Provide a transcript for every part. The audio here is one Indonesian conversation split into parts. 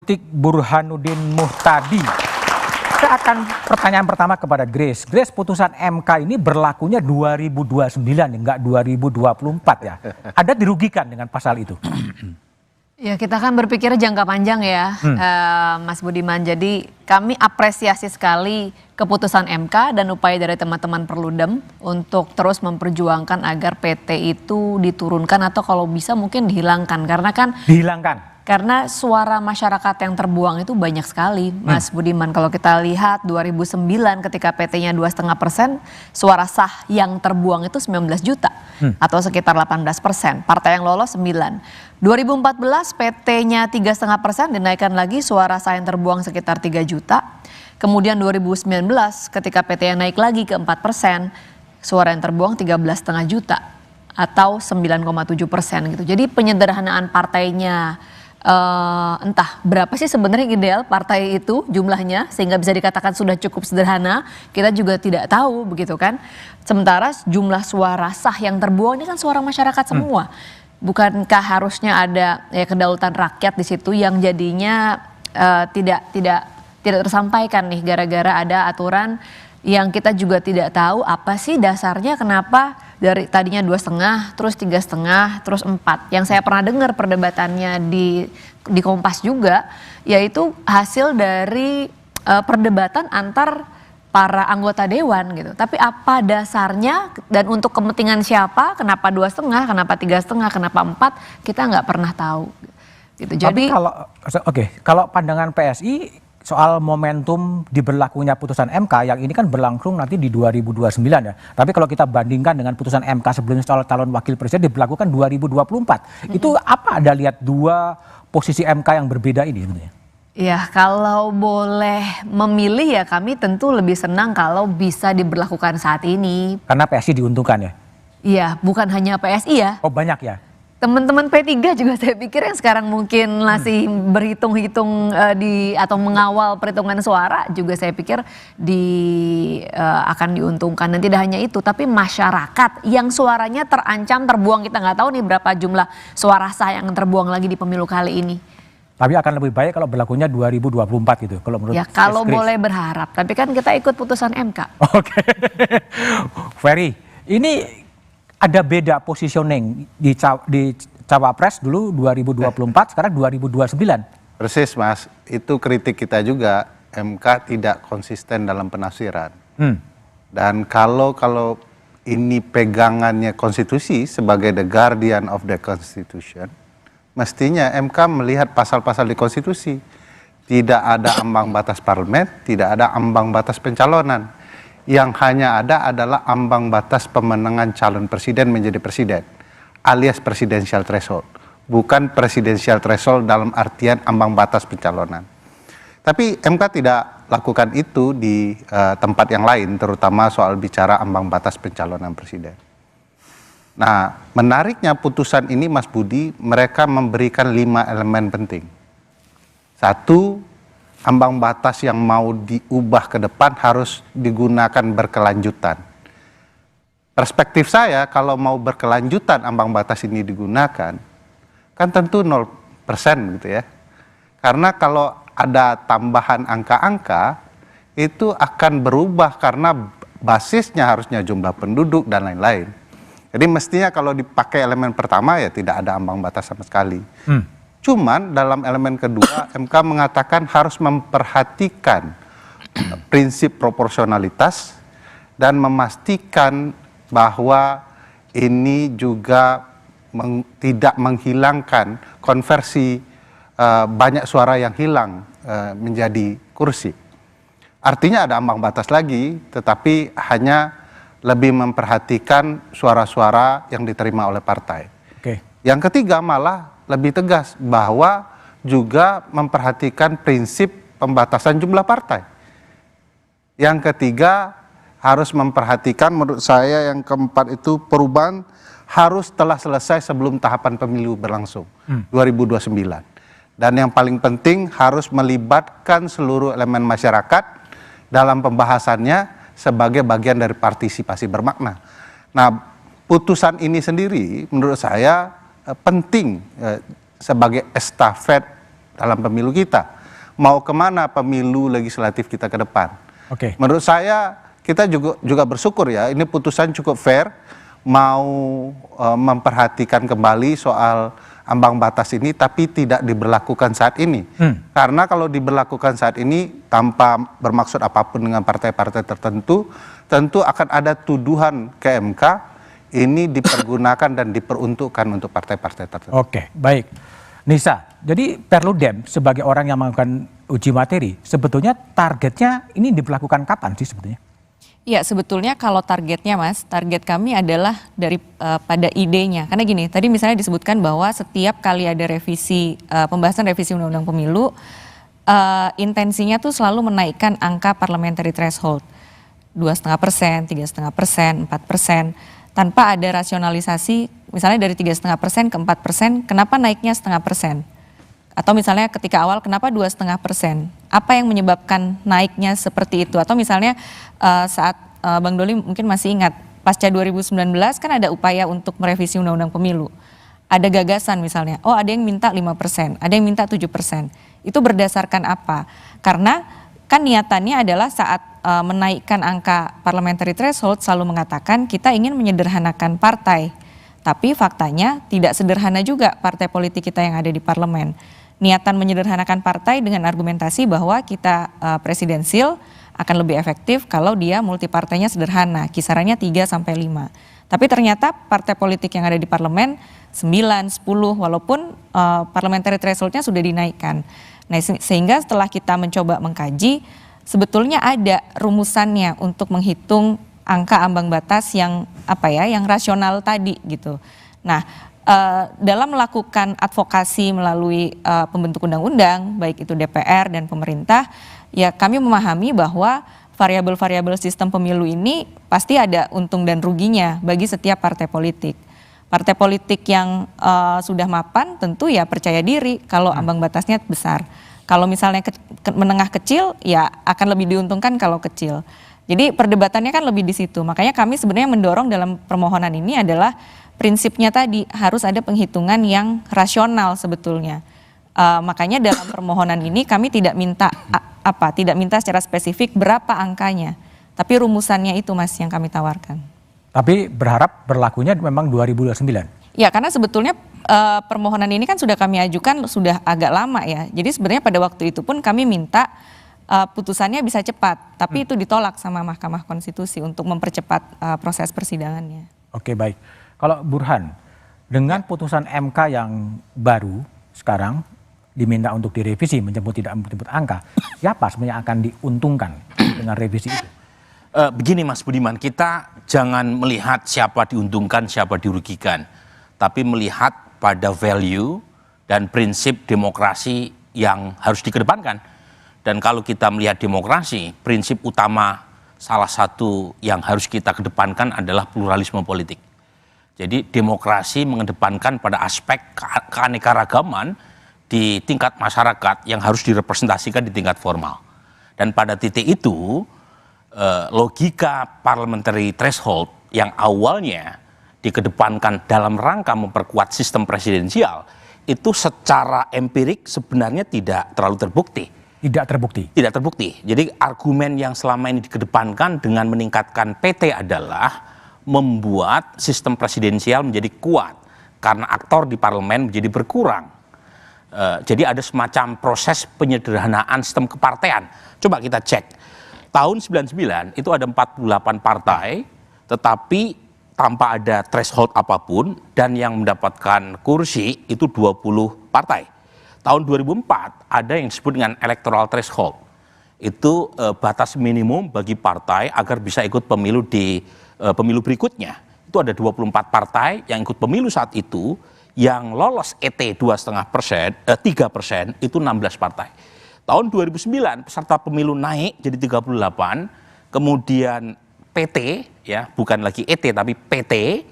politik Burhanuddin Muhtadi. Saya akan pertanyaan pertama kepada Grace. Grace, putusan MK ini berlakunya 2029 enggak 2024 ya. Ada dirugikan dengan pasal itu? Ya, kita kan berpikir jangka panjang ya, Mas Budiman. Jadi kami apresiasi sekali keputusan MK dan upaya dari teman-teman Perludem untuk terus memperjuangkan agar PT itu diturunkan atau kalau bisa mungkin dihilangkan. Karena kan karena suara masyarakat yang terbuang itu banyak sekali, Mas Budiman. Kalau kita lihat 2009 ketika PT-nya 2,5%, suara sah yang terbuang itu 19 juta atau sekitar 18%. Partai yang lolos 9. 2014 PT-nya 3,5% dinaikkan lagi, suara sah yang terbuang sekitar 3 juta. Kemudian 2019 ketika PT yang naik lagi ke 4%, suara yang terbuang 13,5 juta atau 9,7% gitu. Jadi penyederhanaan partainya entah berapa sih sebenarnya ideal partai itu jumlahnya sehingga bisa dikatakan sudah cukup sederhana, kita juga tidak tahu begitu kan. Sementara jumlah suara sah yang terbuang ini kan suara masyarakat semua. Bukankah harusnya ada ya kedaulatan rakyat di situ yang jadinya tidak tersampaikan nih gara-gara ada aturan yang kita juga tidak tahu apa sih dasarnya, kenapa dari tadinya 2,5 terus 3,5 terus 4. Yang saya pernah dengar perdebatannya di Kompas juga, yaitu hasil dari perdebatan antar para anggota dewan gitu. Tapi apa dasarnya dan untuk kepentingan siapa, kenapa 2,5, kenapa 3,5, kenapa 4, kita nggak pernah tahu gitu. Jadi kalau pandangan PSI soal momentum diberlakunya putusan MK yang ini kan berlangsung nanti di 2029 ya. Tapi kalau kita bandingkan dengan putusan MK sebelumnya soal calon wakil presiden diberlakukan 2024. Itu apa Anda lihat dua posisi MK yang berbeda ini sebenarnya? Ya, kalau boleh memilih ya kami tentu lebih senang kalau bisa diberlakukan saat ini. Karena PSI diuntungkan ya? Iya, bukan hanya PSI ya. Oh, banyak ya? Teman-teman P3 juga saya pikir yang sekarang mungkin masih berhitung-hitung atau mengawal perhitungan suara juga saya pikir akan diuntungkan. Dan tidak hanya itu, tapi masyarakat yang suaranya terancam terbuang, kita nggak tahu nih berapa jumlah suara sah yang terbuang lagi di pemilu kali ini. Tapi akan lebih baik kalau berlakunya 2024 gitu kalau menurut ya kalau boleh berharap, tapi kan kita ikut putusan MK. Oke. Ferry, ini ada beda positioning di Cawapres dulu 2024, sekarang 2029. Persis Mas, itu kritik kita juga, MK tidak konsisten dalam penafsiran. Dan kalau ini pegangannya konstitusi sebagai the guardian of the constitution, mestinya MK melihat pasal-pasal di konstitusi. Tidak ada ambang batas parlemen, tidak ada ambang batas pencalonan. Yang hanya ada adalah ambang batas pemenangan calon presiden menjadi presiden, alias presidential threshold. Bukan presidential threshold dalam artian ambang batas pencalonan. Tapi MK tidak lakukan itu di tempat yang lain, terutama soal bicara ambang batas pencalonan presiden. Nah, menariknya putusan ini Mas Budi, mereka memberikan 5 elemen penting. 1, ambang batas yang mau diubah ke depan harus digunakan berkelanjutan. Perspektif saya, kalau mau berkelanjutan ambang batas ini digunakan, kan tentu 0% gitu ya. Karena kalau ada tambahan angka-angka, itu akan berubah karena basisnya harusnya jumlah penduduk dan lain-lain. Jadi mestinya kalau dipakai elemen pertama ya tidak ada ambang batas sama sekali. Cuman dalam elemen kedua MK mengatakan harus memperhatikan prinsip proporsionalitas dan memastikan bahwa ini juga tidak menghilangkan konversi banyak suara yang hilang menjadi kursi. Artinya ada ambang batas lagi, tetapi hanya lebih memperhatikan suara-suara yang diterima oleh partai. Yang ketiga malah lebih tegas bahwa juga memperhatikan prinsip pembatasan jumlah partai. Yang ketiga harus memperhatikan, menurut saya yang keempat itu perubahan harus telah selesai sebelum tahapan pemilu berlangsung 2029. Dan yang paling penting harus melibatkan seluruh elemen masyarakat dalam pembahasannya sebagai bagian dari partisipasi bermakna. Nah, putusan ini sendiri menurut saya penting sebagai estafet dalam pemilu kita. mau kemana pemilu legislatif kita ke depan. Oke. Menurut saya kita juga bersyukur ya, ini putusan cukup fair, mau memperhatikan kembali soal ambang batas ini, tapi tidak diberlakukan saat ini. Karena kalau diberlakukan saat ini tanpa bermaksud apapun dengan partai-partai tertentu, tentu akan ada tuduhan ke MK ini dipergunakan dan diperuntukkan untuk partai-partai tertentu. Oke, baik. Nisa, jadi Perludem sebagai orang yang melakukan uji materi, sebetulnya targetnya ini diberlakukan kapan sih sebetulnya? Ya, sebetulnya kalau targetnya Mas, target kami adalah pada idenya. Karena gini, tadi misalnya disebutkan bahwa setiap kali ada revisi, pembahasan revisi Undang-Undang Pemilu, intensinya tuh selalu menaikkan angka parliamentary threshold. 2,5%, 3,5%, 4%, tanpa ada rasionalisasi, misalnya dari 3,5% ke 4%, kenapa naiknya 0,5%? Atau misalnya ketika awal kenapa 2,5%? Apa yang menyebabkan naiknya seperti itu? Atau misalnya saat Bang Doli mungkin masih ingat, pasca 2019 kan ada upaya untuk merevisi Undang-Undang Pemilu. Ada gagasan misalnya, oh ada yang minta 5%, ada yang minta 7%. Itu berdasarkan apa? Karena kan niatannya adalah saat menaikkan angka parliamentary threshold selalu mengatakan kita ingin menyederhanakan partai. Tapi faktanya tidak sederhana juga partai politik kita yang ada di parlemen. Niatan menyederhanakan partai dengan argumentasi bahwa kita presidensil akan lebih efektif kalau dia multipartainya sederhana, kisarannya 3 sampai 5. Tapi ternyata partai politik yang ada di parlemen 9, 10 walaupun parliamentary thresholdnya sudah dinaikkan. Nah, sehingga setelah kita mencoba mengkaji, sebetulnya ada rumusannya untuk menghitung angka ambang batas yang yang rasional tadi gitu. Nah, dalam melakukan advokasi melalui pembentuk undang-undang, baik itu DPR dan pemerintah, ya kami memahami bahwa variabel-variabel sistem pemilu ini pasti ada untung dan ruginya bagi setiap partai politik. Partai politik yang sudah mapan tentu ya percaya diri kalau ambang batasnya besar. Kalau misalnya menengah kecil ya akan lebih diuntungkan kalau kecil. Jadi perdebatannya kan lebih di situ. Makanya kami sebenarnya mendorong dalam permohonan ini adalah prinsipnya tadi harus ada penghitungan yang rasional sebetulnya. Makanya dalam permohonan ini kami tidak minta secara spesifik berapa angkanya. Tapi rumusannya itu Mas yang kami tawarkan. Tapi berharap berlakunya memang 2029. Ya, karena sebetulnya permohonan ini kan sudah kami ajukan sudah agak lama ya. Jadi sebenarnya pada waktu itu pun kami minta putusannya bisa cepat, tapi itu ditolak sama Mahkamah Konstitusi untuk mempercepat proses persidangannya. Oke, baik. Kalau Burhan, dengan putusan MK yang baru sekarang diminta untuk direvisi menjemput tidak menjemput angka, siapa sebenarnya akan diuntungkan dengan revisi itu? Begini Mas Budiman, kita jangan melihat siapa diuntungkan, siapa dirugikan, tapi melihat pada value dan prinsip demokrasi yang harus dikedepankan. Dan kalau kita melihat demokrasi, prinsip utama salah satu yang harus kita kedepankan adalah pluralisme politik. Jadi demokrasi mengedepankan pada aspek keanekaragaman di tingkat masyarakat yang harus direpresentasikan di tingkat formal. Dan pada titik itu, logika parliamentary threshold yang awalnya dikedepankan dalam rangka memperkuat sistem presidensial, itu secara empirik sebenarnya tidak terlalu terbukti. Tidak terbukti? Tidak terbukti. Jadi argumen yang selama ini dikedepankan dengan meningkatkan PT adalah membuat sistem presidensial menjadi kuat karena aktor di parlemen menjadi berkurang. Jadi ada semacam proses penyederhanaan sistem kepartean. Coba kita cek. Tahun 99 itu ada 48 partai, tetapi tanpa ada threshold apapun, dan yang mendapatkan kursi itu 20 partai. Tahun 2004 ada yang disebut dengan electoral threshold. Itu batas minimum bagi partai agar bisa ikut pemilu di pemilu berikutnya. Itu ada 24 partai yang ikut pemilu saat itu, yang lolos ET 2,5%, 3% itu 16 partai. Tahun 2009 peserta pemilu naik jadi 38, kemudian PT ya, bukan lagi ET tapi PT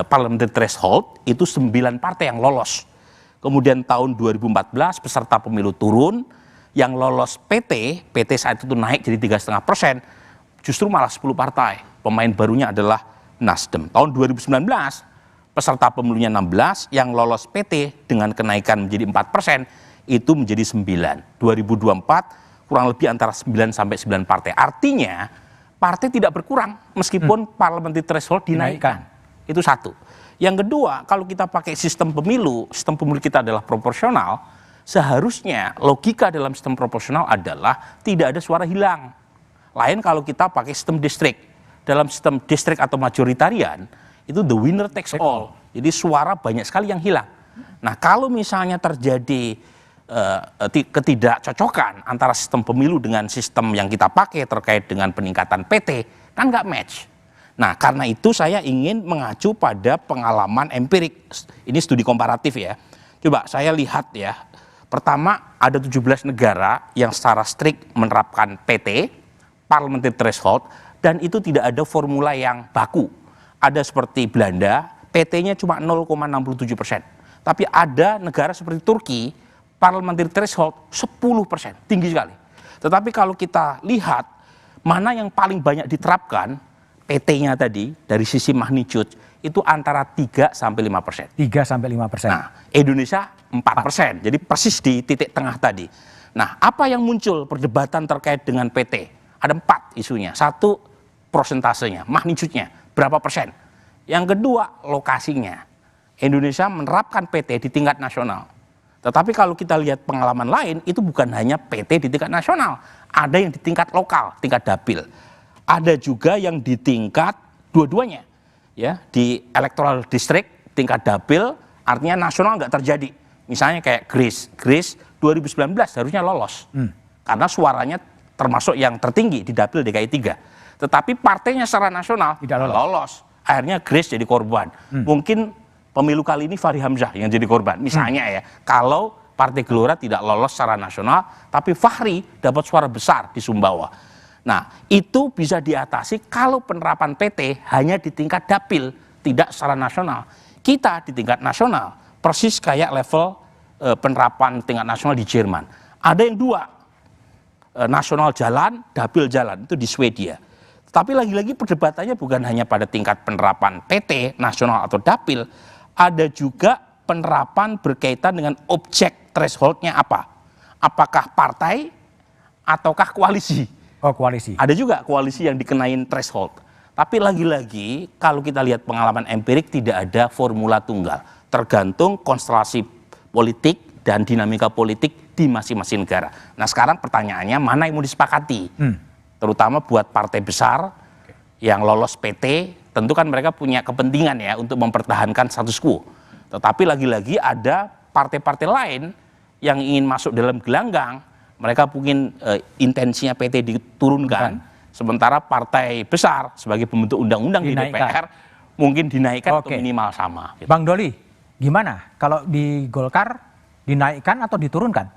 parliamentary threshold itu 9 partai yang lolos. Kemudian tahun 2014 peserta pemilu turun, yang lolos PT saat itu naik jadi 3,5%, justru malah 10 partai. Pemain barunya adalah Nasdem. Tahun 2019 peserta pemilunya 16, yang lolos PT dengan kenaikan menjadi 4%, itu menjadi 9. 2024 kurang lebih antara 9 sampai 9 partai. Artinya partai tidak berkurang meskipun parliamentary threshold dinaikkan. Itu satu. Yang kedua, kalau kita pakai sistem pemilu kita adalah proporsional, seharusnya logika dalam sistem proporsional adalah tidak ada suara hilang. Lain kalau kita pakai sistem distrik. Dalam sistem distrik atau majoritarian, itu the winner takes all. Jadi suara banyak sekali yang hilang. Nah, kalau misalnya terjadi ketidakcocokan antara sistem pemilu dengan sistem yang kita pakai terkait dengan peningkatan PT, kan nggak match. Nah, karena itu saya ingin mengacu pada pengalaman empirik. Ini studi komparatif ya. Coba saya lihat ya. Pertama, ada 17 negara yang secara strict menerapkan PT, parliamentary threshold, dan itu tidak ada formula yang baku. Ada seperti Belanda, PT-nya cuma 0,67%. Tapi ada negara seperti Turki, parliamentary threshold 10%, tinggi sekali. Tetapi kalau kita lihat mana yang paling banyak diterapkan, PT-nya tadi dari sisi magnitude itu antara 3 sampai 5%. 3 sampai 5%. Nah, Indonesia 4%. Jadi persis di titik tengah tadi. Nah, apa yang muncul perdebatan terkait dengan PT? Ada 4 isunya. Satu, prosentasenya, magnitude-nya, berapa persen. Yang kedua, lokasinya. Indonesia menerapkan PT di tingkat nasional. Tetapi kalau kita lihat pengalaman lain, itu bukan hanya PT di tingkat nasional. Ada yang di tingkat lokal, tingkat dapil. Ada juga yang di tingkat dua-duanya. Ya, di electoral district, tingkat dapil, artinya nasional nggak terjadi. Misalnya kayak Greece 2019 harusnya lolos. Karena suaranya termasuk yang tertinggi di dapil DKI 3. Tetapi partainya secara nasional tidak lolos. Akhirnya Grace jadi korban. Mungkin pemilu kali ini Fahri Hamzah yang jadi korban. Misalnya ya, kalau Partai Gelora tidak lolos secara nasional, tapi Fahri dapat suara besar di Sumbawa. Nah, itu bisa diatasi kalau penerapan PT hanya di tingkat dapil, tidak secara nasional. Kita di tingkat nasional, persis kayak level penerapan tingkat nasional di Jerman. Ada yang 2, nasional jalan, dapil jalan, itu di Swedia. Tapi lagi-lagi perdebatannya bukan hanya pada tingkat penerapan PT, nasional atau dapil, ada juga penerapan berkaitan dengan objek thresholdnya apa. Apakah partai ataukah koalisi? Oh, koalisi. Ada juga koalisi yang dikenain threshold. Tapi lagi-lagi kalau kita lihat pengalaman empirik tidak ada formula tunggal. Tergantung konstelasi politik dan dinamika politik di masing-masing negara. Nah sekarang pertanyaannya mana yang mau disepakati? Terutama buat partai besar yang lolos PT, tentu kan mereka punya kepentingan ya untuk mempertahankan status quo. Tetapi lagi-lagi ada partai-partai lain yang ingin masuk dalam gelanggang, mereka mungkin intensinya PT diturunkan, sementara partai besar sebagai pembentuk undang-undang di DPR mungkin dinaikkan atau minimal sama. Gitu. Bang Doli, gimana kalau di Golkar dinaikkan atau diturunkan?